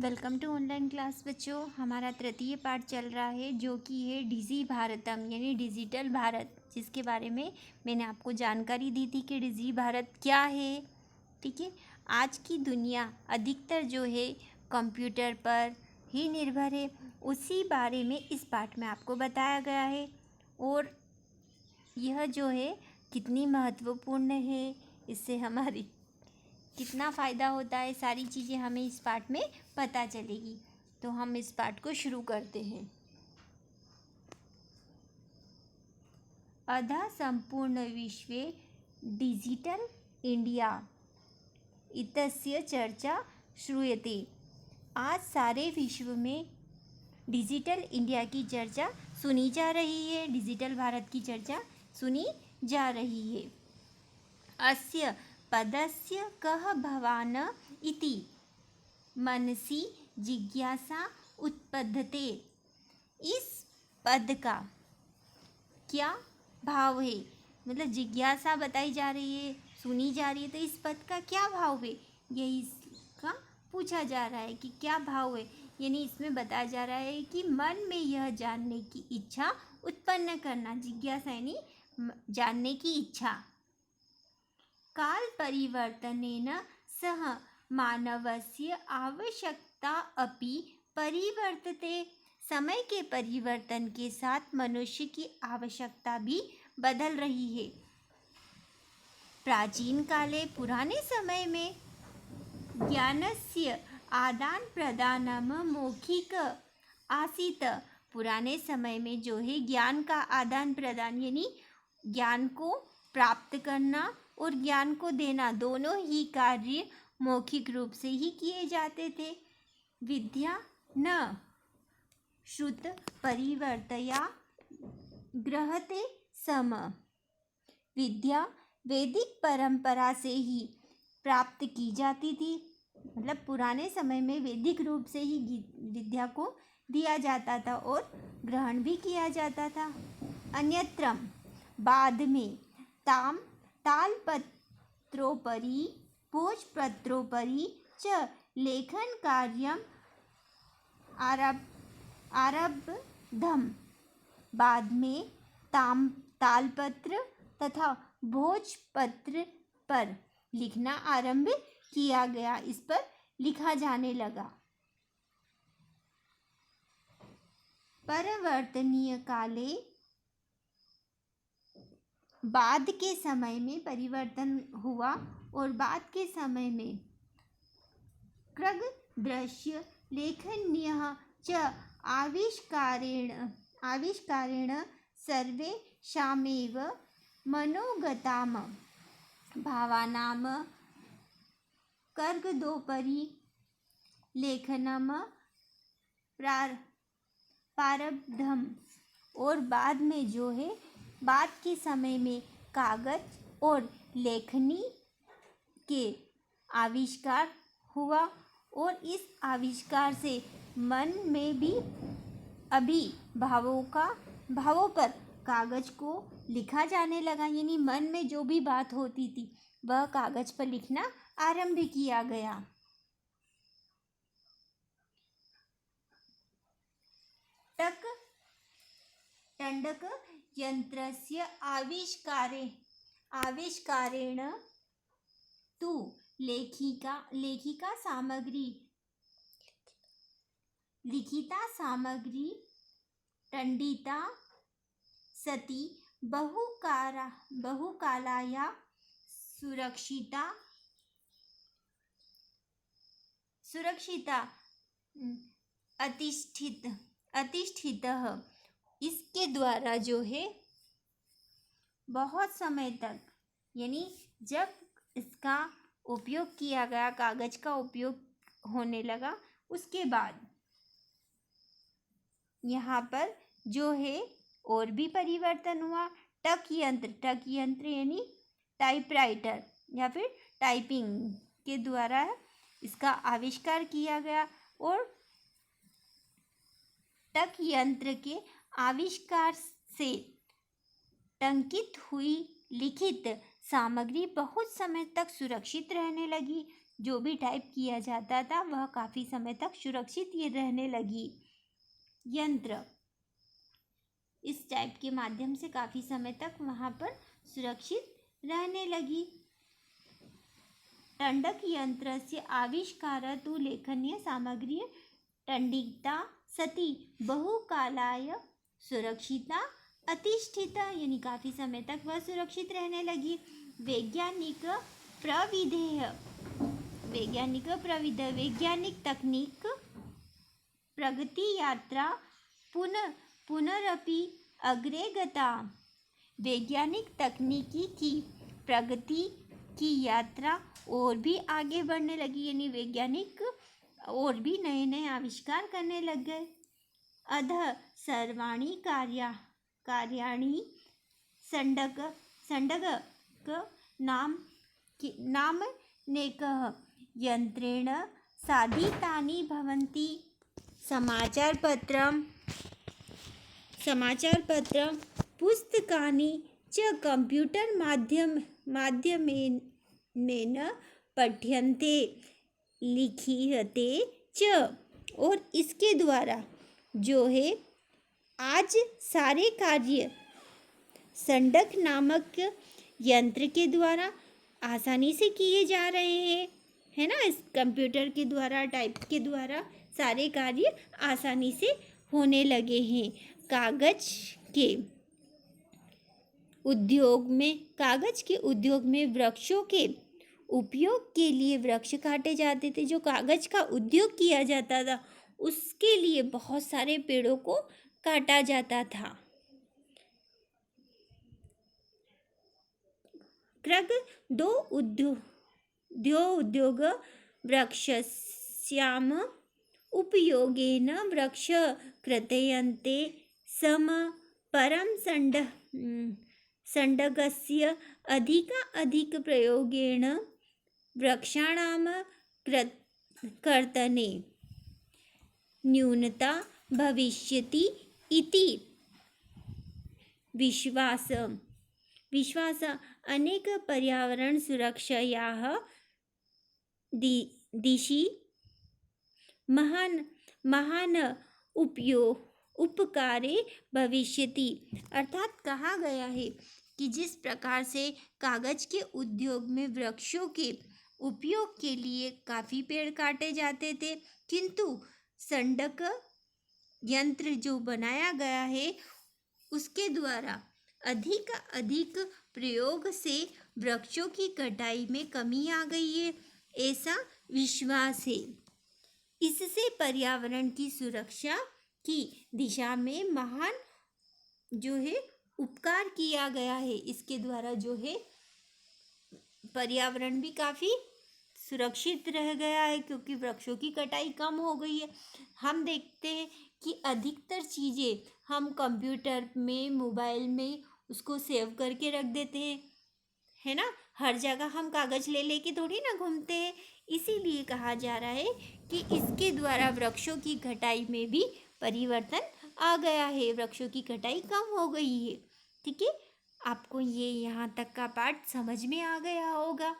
Welcome to online class बच्चों। हमारा तृतीय पाठ चल रहा है जो कि है डिजी भारतम यानी डिजिटल भारत, जिसके बारे में मैंने आपको जानकारी दी थी कि डिजी भारत क्या है। ठीक है, आज की दुनिया अधिकतर जो है कंप्यूटर पर ही निर्भर है, उसी बारे में इस पाठ में आपको बताया गया है। और यह जो है कितनी महत्वपूर्ण है, इससे हमारी कितना फ़ायदा होता है, सारी चीज़ें हमें इस पाठ में पता चलेगी। तो हम इस पाठ को शुरू करते हैं। अधः संपूर्ण विश्वे डिजिटल इंडिया इत्यस्य चर्चा श्रूयते। आज सारे विश्व में डिजिटल इंडिया की चर्चा सुनी जा रही है, डिजिटल भारत की चर्चा सुनी जा रही है। अस्य पदस्य कः भवान् इति मनसि जिज्ञासा उत्पद्यते। इस पद का क्या भाव है, मतलब जिज्ञासा बताई जा रही है, सुनी जा रही है, तो इस पद का क्या भाव है, यही इसका पूछा जा रहा है कि क्या भाव है। यानी इसमें बताया जा रहा है कि मन में यह जानने की इच्छा उत्पन्न करना, जिज्ञासा यानी जानने की इच्छा। काल परिवर्तनेन सह मानवस्य आवश्यकता अपि परिवर्तते। समय के परिवर्तन के साथ मनुष्य की आवश्यकता भी बदल रही है। प्राचीन काले पुराने समय में ज्ञानस्य आदान प्रदानम मौखिक आसीत्। पुराने समय में जो है ज्ञान का आदान प्रदान यानी ज्ञान को प्राप्त करना और ज्ञान को देना, दोनों ही कार्य मौखिक रूप से ही किए जाते थे। विद्या न श्रुत परिवर्तया ग्रहते सम। विद्या वैदिक परंपरा से ही प्राप्त की जाती थी, मतलब पुराने समय में वैदिक रूप से ही विद्या को दिया जाता था और ग्रहण भी किया जाता था। अन्यत्र बाद में तालपत्रोपरि भोजपत्रोपरि च लेखन कार्यम आरब्धम। बाद में तालपत्र तथा भोजपत्र पर लिखना आरंभ किया गया, इस पर लिखा जाने लगा। परिवर्तनीय काले बाद के समय में परिवर्तन हुआ और बाद के समय में कृग दृश्य लेखनीय च आविष्कारेण सर्वेषामेव मनोगताम भावानाम कर्गदोपरि लेखनम प्रारब्धम। और बाद में जो है बाद के समय में कागज और लेखनी के आविष्कार हुआ और इस आविष्कार से मन में भी अभी भावों पर कागज को लिखा जाने लगा। यानी मन में जो भी बात होती थी वह कागज पर लिखना आरंभ किया गया। टंडक यंत्रस्य आविष्कारेण तु लिखिता सामग्री टंडिता सती बहुकालाय सुरक्षिता अतिष्ठितः। इसके द्वारा जो है बहुत समय तक, यानी जब इसका उपयोग किया गया, कागज का उपयोग होने लगा, उसके बाद यहाँ पर जो है और भी परिवर्तन हुआ। टक यंत्र यानी टाइपराइटर या फिर टाइपिंग के द्वारा इसका आविष्कार किया गया और टक यंत्र के आविष्कार से टंकित हुई लिखित सामग्री बहुत समय तक सुरक्षित रहने लगी, जो भी टाइप किया जाता था वह काफ़ी समय तक सुरक्षित ये रहने लगी। यंत्र इस टाइप के माध्यम से काफ़ी समय तक वहाँ पर सुरक्षित रहने लगी। टंडक यंत्रस्य आविष्कारः तु लेखनीय सामग्री टंडिता सती बहुकालाय सुरक्षिता अतिष्ठिता, यानी काफ़ी समय तक वह सुरक्षित रहने लगी। वैज्ञानिक वैज्ञानिक तकनीक प्रगति यात्रा पुनरपि अग्रे गता। वैज्ञानिक तकनीकी की प्रगति की यात्रा और भी आगे बढ़ने लगी, यानी वैज्ञानिक और भी नए नए आविष्कार करने लग गए। अतः सर्वाणि कार्याणि संडक नामनेकः यंत्रेण साधितानि भवन्ति। समाचारपत्रं पुस्तकानि च कंप्यूटर माध्यमेन पठ्यन्ते लिखियते च, और इसके द्वारा जो है आज सारे कार्य संडक नामक यंत्र के द्वारा आसानी से किए जा रहे हैं, है ना। इस कंप्यूटर के द्वारा, टाइप के द्वारा सारे कार्य आसानी से होने लगे हैं। कागज के उद्योग में वृक्षों के उपयोग के लिए वृक्ष काटे जाते थे। जो कागज का उद्योग किया जाता था उसके लिए बहुत सारे पेड़ों को काटा जाता था। कृग दो उद्योग वृक्षस्याम उपयोगेन वृक्ष कृतयन्ते सम परम संडकस्य अधिक प्रयोगेण वृक्षाणाम कर्तने न्यूनता भविष्यति इति विश्वास अनेक पर्यावरण सुरक्षायाः दिशि महान उपकारे भविष्यति। अर्थात कहा गया है कि जिस प्रकार से कागज के उद्योग में वृक्षों के उपयोग के लिए काफ़ी पेड़ काटे जाते थे, किंतु संडक यंत्र जो बनाया गया है उसके द्वारा अधिक प्रयोग से वृक्षों की कटाई में कमी आ गई है, ऐसा विश्वास है। इससे पर्यावरण की सुरक्षा की दिशा में महान जो है उपकार किया गया है। इसके द्वारा जो है पर्यावरण भी काफ़ी सुरक्षित रह गया है, क्योंकि वृक्षों की कटाई कम हो गई है। हम देखते हैं कि अधिकतर चीज़ें हम कंप्यूटर में, मोबाइल में उसको सेव करके रख देते हैं, है ना। हर जगह हम कागज़ ले लेके थोड़ी ना घूमते हैं। इसीलिए कहा जा रहा है कि इसके द्वारा वृक्षों की कटाई में भी परिवर्तन आ गया है, वृक्षों की कटाई कम हो गई है। ठीक है, आपको ये यहाँ तक का पाठ समझ में आ गया होगा।